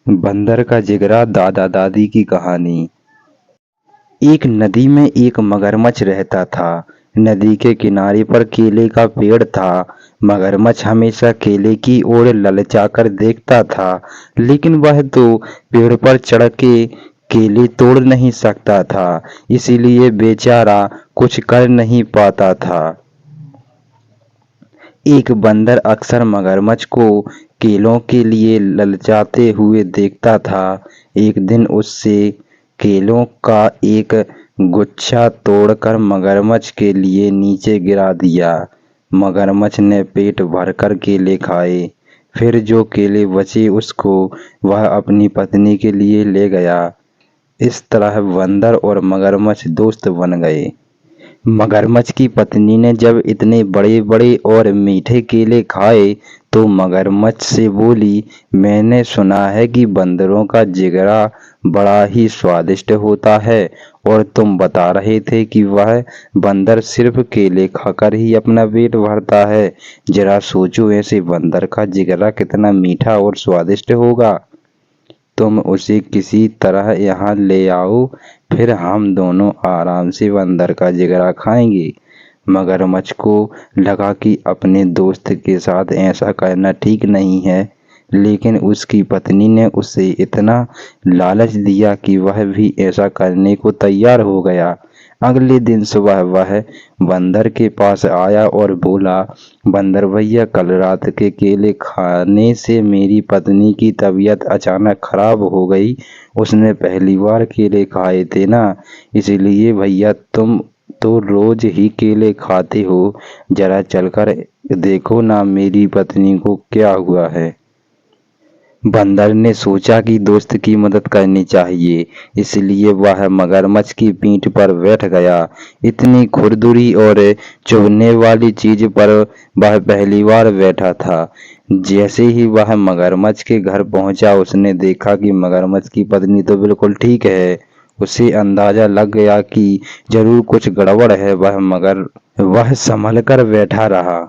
बंदर का जिगरा दादा दादी की कहानी। एक नदी में एक मगरमच्छ रहता था। नदी के किनारे पर केले का पेड़ था। मगरमच्छ हमेशा केले की ओर ललचाकर देखता था, लेकिन वह तो पेड़ पर चढ़ के केले तोड़ नहीं सकता था, इसीलिए बेचारा कुछ कर नहीं पाता था। एक बंदर अक्सर मगरमच्छ को केलों के लिए ललचाते हुए देखता था। एक दिन उससे केलों का एक गुच्छा तोड़कर मगरमच्छ के लिए नीचे गिरा दिया। मगरमच्छ ने पेट भरकर केले खाए। फिर जो केले बचे उसको वह अपनी पत्नी के लिए ले गया। इस तरह बंदर और मगरमच्छ दोस्त बन गए। मगरमच्छ की पत्नी ने जब इतने बड़े बड़े और मीठे केले खाए तो मगरमच्छ से बोली, मैंने सुना है कि बंदरों का जिगरा बड़ा ही स्वादिष्ट होता है, और तुम बता रहे थे कि वह बंदर सिर्फ केले खाकर ही अपना पेट भरता है। जरा सोचो, ऐसे बंदर का जिगरा कितना मीठा और स्वादिष्ट होगा। तुम उसे किसी तरह यहाँ ले आओ, फिर हम दोनों आराम से बंदर का जिगरा खाएंगे। मगरमच्छ को लगा कि अपने दोस्त के साथ ऐसा करना ठीक नहीं है, लेकिन उसकी पत्नी ने उसे इतना लालच दिया कि वह भी ऐसा करने को तैयार हो गया। अगले दिन सुबह वह बंदर के पास आया और बोला, बंदर भैया, कल रात के केले खाने से मेरी पत्नी की तबीयत अचानक खराब हो गई। उसने पहली बार केले खाए थे ना, इसलिए भैया तुम तो रोज ही केले खाते हो, जरा चलकर देखो ना मेरी पत्नी को क्या हुआ है। बंदर ने सोचा कि दोस्त की मदद करनी चाहिए, इसलिए वह मगरमच्छ की पीठ पर बैठ गया। इतनी खुरदुरी और चुभने वाली चीज पर वह पहली बार बैठा था। जैसे ही वह मगरमच्छ के घर पहुंचा, उसने देखा कि मगरमच्छ की पत्नी तो बिल्कुल ठीक है। उसे अंदाजा लग गया कि जरूर कुछ गड़बड़ है। वह संभल कर बैठा रहा।